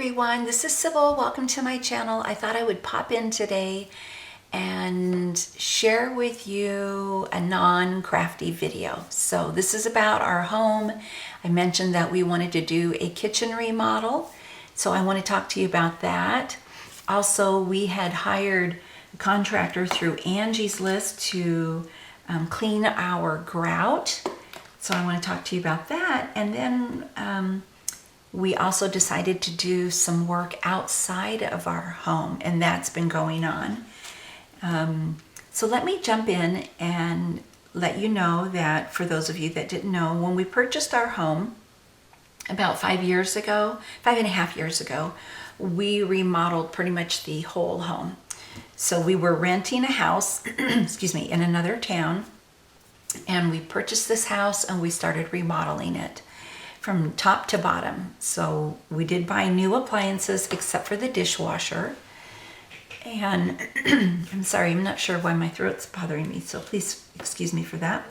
everyone, this is Sybil. Welcome to my channel. I thought I would pop in today and share with you a non-crafty video. So this is about our home. I mentioned that we wanted to do a kitchen remodel, so I want to talk to you about that. Also, we had hired a contractor through Angie's List to clean our grout, so I want to talk to you about that. And then we also decided to do some work outside of our home, and that's been going on. So let me jump in and let you know that, for those of you that didn't know, when we purchased our home about 5 years ago, 5.5 years ago, we remodeled pretty much the whole home. So we were renting a house, excuse me, in another town, and we purchased this house and we started remodeling it from top to bottom. So we did buy new appliances except for the dishwasher. And I'm sorry, I'm not sure why my throat's bothering me, so please excuse me for that.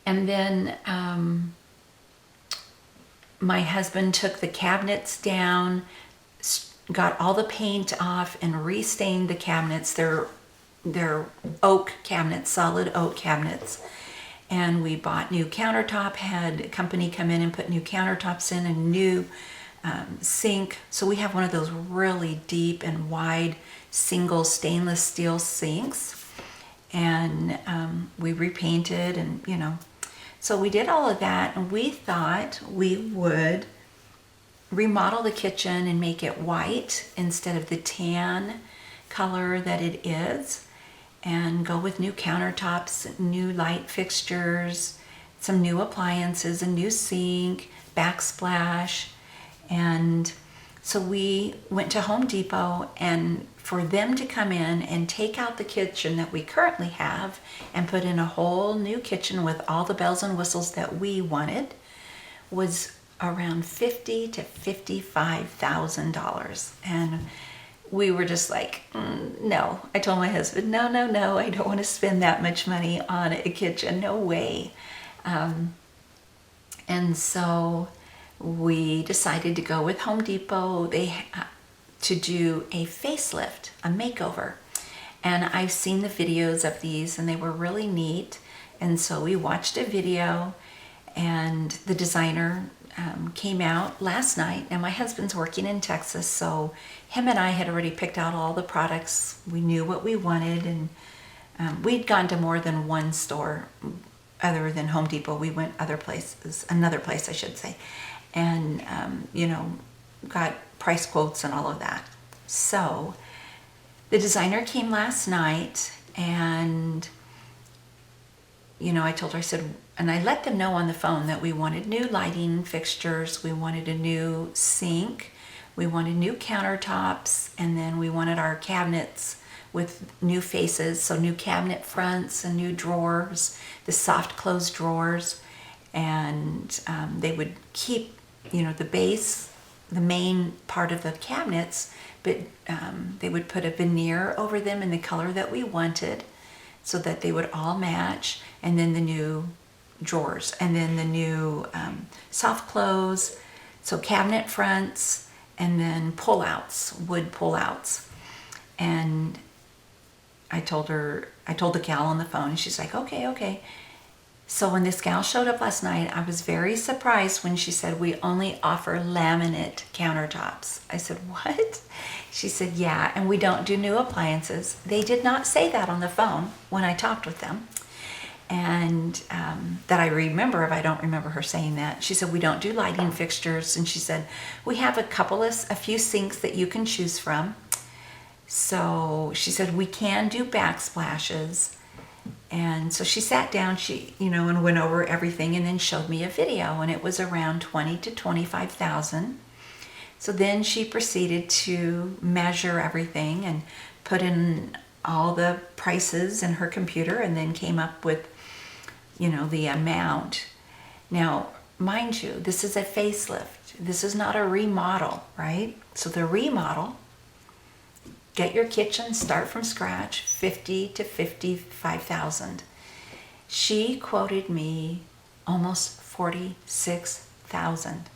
And then my husband took the cabinets down, got all the paint off, and restained the cabinets. They're oak cabinets, solid oak cabinets. And we bought new countertop, had a company come in and put new countertops in, a new sink. So we have one of those really deep and wide single stainless steel sinks. And we repainted, and so we did all of that, and we thought we would remodel the kitchen and make it white instead of the tan color that it is, and go with new countertops, new light fixtures, some new appliances, a new sink, backsplash. And so we went to Home Depot, and for them to come in and take out the kitchen that we currently have and put in a whole new kitchen with all the bells and whistles that we wanted was around $50,000 to $55,000. And we were just like, no. I told my husband, no, I don't want to spend that much money on a kitchen, no way. And so we decided to go with Home Depot to do a facelift, a makeover. And I've seen the videos of these, and they were really neat. And so we watched a video, and the designer came out last night, and my husband's working in Texas, so him and I had already picked out all the products. We knew what we wanted, and we'd gone to more than one store other than Home Depot. We went another place I should say, and got price quotes and all of that. So the designer came last night, and I told her, I said, and I let them know on the phone that we wanted new lighting fixtures, we wanted a new sink, we wanted new countertops, and then we wanted our cabinets with new faces, so new cabinet fronts and new drawers, the soft close drawers, and they would keep, the base, the main part of the cabinets, but they would put a veneer over them in the color that we wanted so that they would all match, and then the new drawers, and then the new soft close, so cabinet fronts, and then pull-outs, wood pull-outs. And I told the gal on the phone, and she's like, okay. So when this gal showed up last night, I was very surprised when she said, we only offer laminate countertops. I said, what? She said, yeah, and we don't do new appliances. They did not say that on the phone when I talked with them. And that I remember, if I don't remember her saying that. She said, we don't do lighting fixtures. And she said, we have a few sinks that you can choose from. So she said, we can do backsplashes. And so she sat down, and went over everything, and then showed me a video, and it was around $20,000 to $25,000. So then she proceeded to measure everything and put in all the prices in her computer, and then came up with the amount. Now, mind you, this is a facelift. This is not a remodel, right? So the remodel, get your kitchen, start from scratch, $50,000 to $55,000. She quoted me almost $46,000.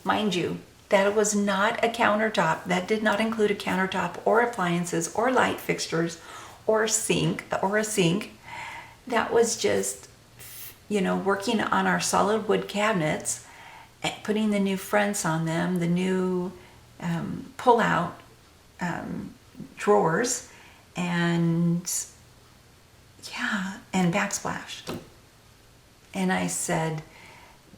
Mind you, That was not a countertop. That did not include a countertop or appliances or light fixtures or a sink. That was just, working on our solid wood cabinets, putting the new fronts on them, the new pull-out drawers, and backsplash. And I said,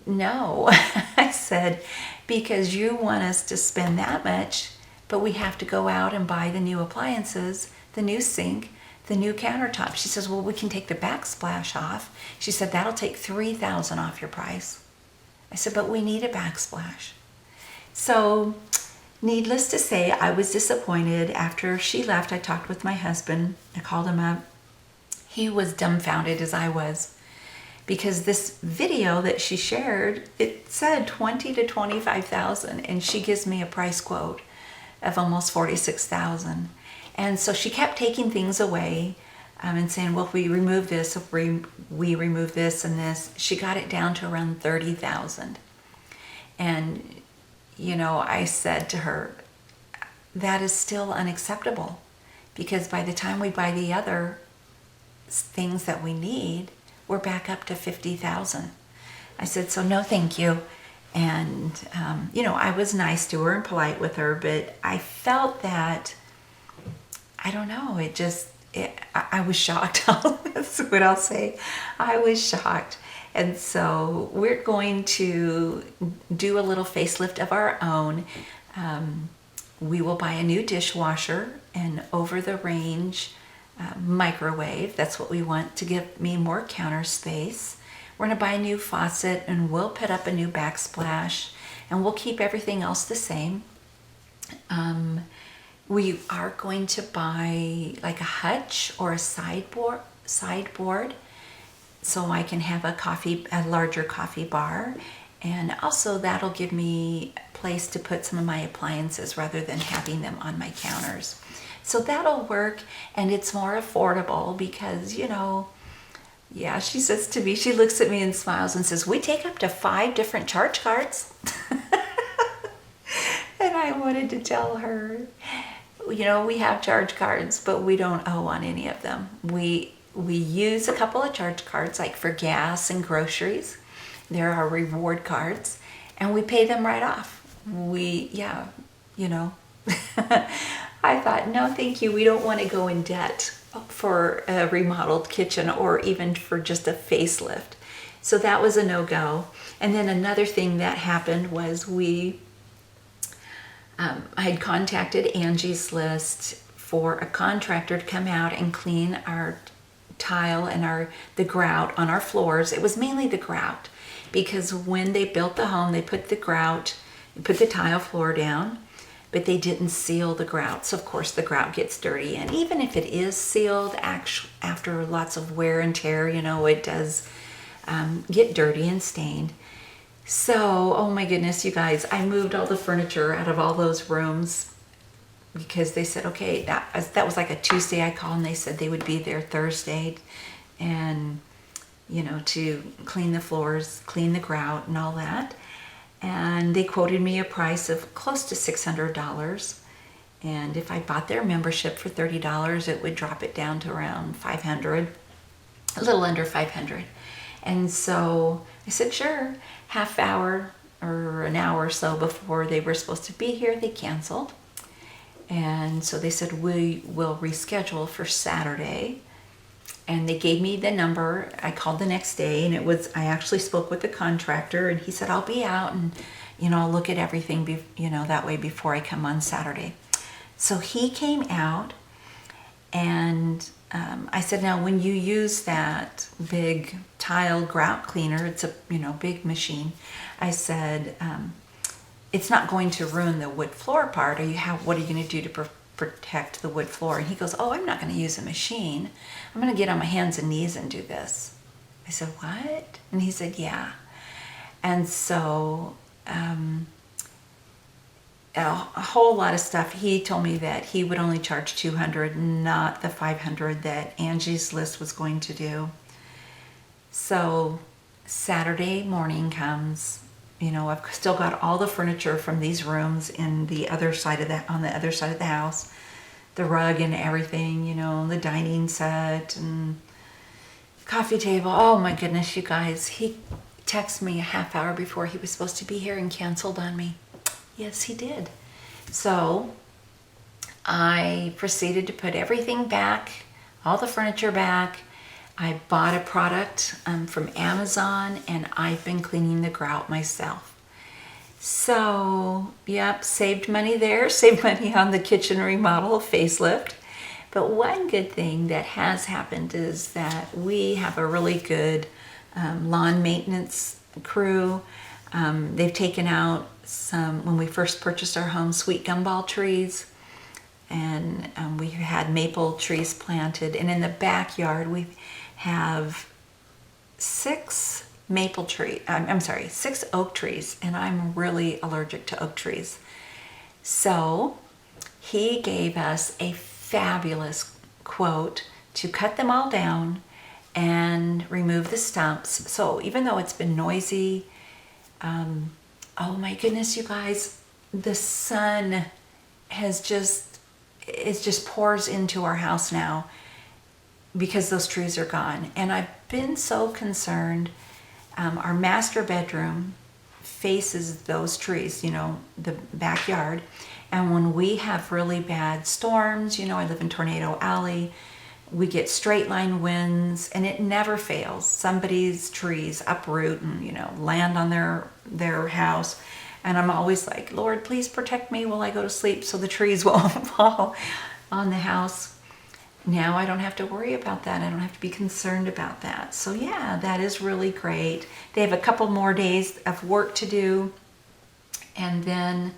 no. I said, because you want us to spend that much, but we have to go out and buy the new appliances, the new sink, the new countertop. She says, well, we can take the backsplash off. She said, that'll take $3,000 off your price. I said, but we need a backsplash. So needless to say, I was disappointed. After she left, I talked with my husband. I called him up. He was dumbfounded as I was, because this video that she shared, it said $20,000 to $25,000, and she gives me a price quote of almost $46,000. And so she kept taking things away and saying, well, if we remove this, if we remove this and this, she got it down to around $30,000. And, I said to her, that is still unacceptable, because by the time we buy the other things that we need, we're back up to $50,000. I said, so no, thank you. And, I was nice to her and polite with her, but I felt that, I don't know, I was shocked. That's what I'll say. I was shocked. And so we're going to do a little facelift of our own. We will buy a new dishwasher and over-the-range microwave. That's what we want to give me more counter space. We're going to buy a new faucet, and we'll put up a new backsplash, and we'll keep everything else the same. We are going to buy like a hutch or a sideboard, so I can have a larger coffee bar, and also that'll give me a place to put some of my appliances rather than having them on my counters. So that'll work, and it's more affordable because, she says to me, she looks at me and smiles and says, we take up to 5 different charge cards. And I wanted to tell her, we have charge cards, but we don't owe on any of them. We use a couple of charge cards, like for gas and groceries. There are reward cards, and we pay them right off. I thought, no, thank you. We don't want to go in debt for a remodeled kitchen or even for just a facelift. So that was a no-go. And then another thing that happened was I had contacted Angie's List for a contractor to come out and clean our tile and the grout on our floors. It was mainly the grout, because when they built the home, they put the tile floor down, but they didn't seal the grout. So of course the grout gets dirty, and even if it is sealed, after lots of wear and tear, it does get dirty and stained. So, oh my goodness, you guys, I moved all the furniture out of all those rooms, because they said, okay, that was like a Tuesday. I called and they said they would be there Thursday, and to clean the floors, clean the grout and all that. And they quoted me a price of close to $600. And if I bought their membership for $30, it would drop it down to around $500, a little under $500. And so I said, sure. Half hour or an hour or so before they were supposed to be here, they canceled. And so they said, we will reschedule for Saturday. And they gave me the number. I called the next day, and I actually spoke with the contractor, and he said, I'll be out and, I'll look at everything, that way before I come on Saturday. So he came out, and I said, now when you use that big tile grout cleaner, it's a, big machine. I said, it's not going to ruin the wood floor part. What are you going to do to protect the wood floor? And he goes, oh, I'm not going to use a machine. I'm going to get on my hands and knees and do this. I said, what? And he said, yeah. And so a whole lot of stuff. He told me that he would only charge $200, not the $500 that Angie's List was going to do. So Saturday morning comes, You know, I've still got all the furniture from these rooms in the other side of on the other side of the house. The rug and everything, you know, the dining set and coffee table. Oh my goodness, you guys. He texted me a half hour before he was supposed to be here and canceled on me. Yes, he did. So I proceeded to put everything back, all the furniture back. I bought a product from Amazon, and I've been cleaning the grout myself. So, yep, saved money there, saved money on the kitchen remodel, facelift. But one good thing that has happened is that we have a really good lawn maintenance crew. They've taken out some, when we first purchased our home, sweet gumball trees. And we had maple trees planted. And in the backyard, we have 6 oak trees, and I'm really allergic to oak trees. So he gave us a fabulous quote to cut them all down and remove the stumps. So even though it's been noisy, oh my goodness, you guys, the sun has just pours into our house now because those trees are gone. And I've been so concerned. Our master bedroom faces those trees, you know, the backyard. And when we have really bad storms, you know, I live in Tornado Alley, we get straight line winds, and it never fails. Somebody's trees uproot and, you know, land on their house. And I'm always like, Lord, please protect me while I go to sleep so the trees won't fall on the house. Now I don't have to worry about that. I don't have to be concerned about that. So yeah, that is really great. They have a couple more days of work to do, and then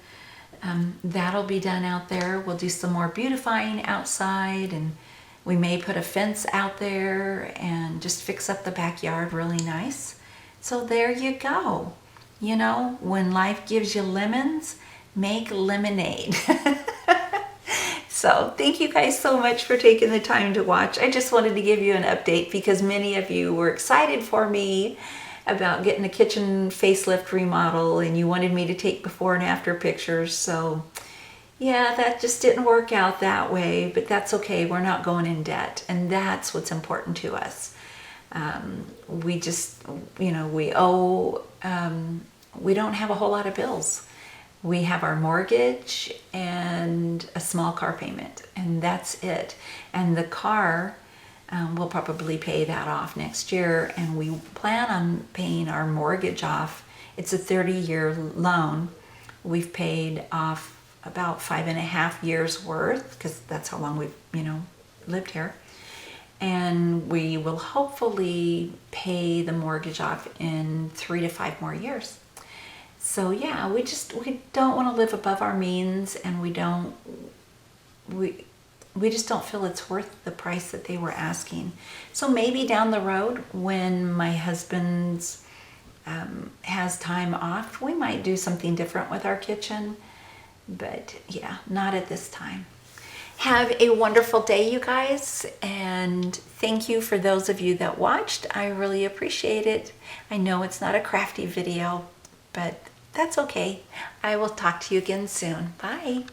that'll be done out there. We'll do some more beautifying outside, and we may put a fence out there and just fix up the backyard really nice. So there you go. You know, when life gives you lemons, make lemonade. So thank you guys so much for taking the time to watch. I just wanted to give you an update because many of you were excited for me about getting a kitchen facelift remodel, and you wanted me to take before and after pictures. So yeah, that just didn't work out that way, but that's okay. We're not going in debt, and that's what's important to us. We just, you know, we owe, we don't have a whole lot of bills. We have our mortgage and a small car payment, and that's it. And the car, we'll probably pay that off next year, and we plan on paying our mortgage off. It's a 30-year loan. We've paid off about 5.5 years worth, because that's how long we've, you know, lived here. And we will hopefully pay the mortgage off in 3 to 5 more years. So yeah, we don't want to live above our means, and we just don't feel it's worth the price that they were asking. So maybe down the road, when my husband's has time off, we might do something different with our kitchen. But yeah, not at this time. Have a wonderful day, you guys, and thank you for those of you that watched. I really appreciate it. I know it's not a crafty video, but that's okay. I will talk to you again soon. Bye.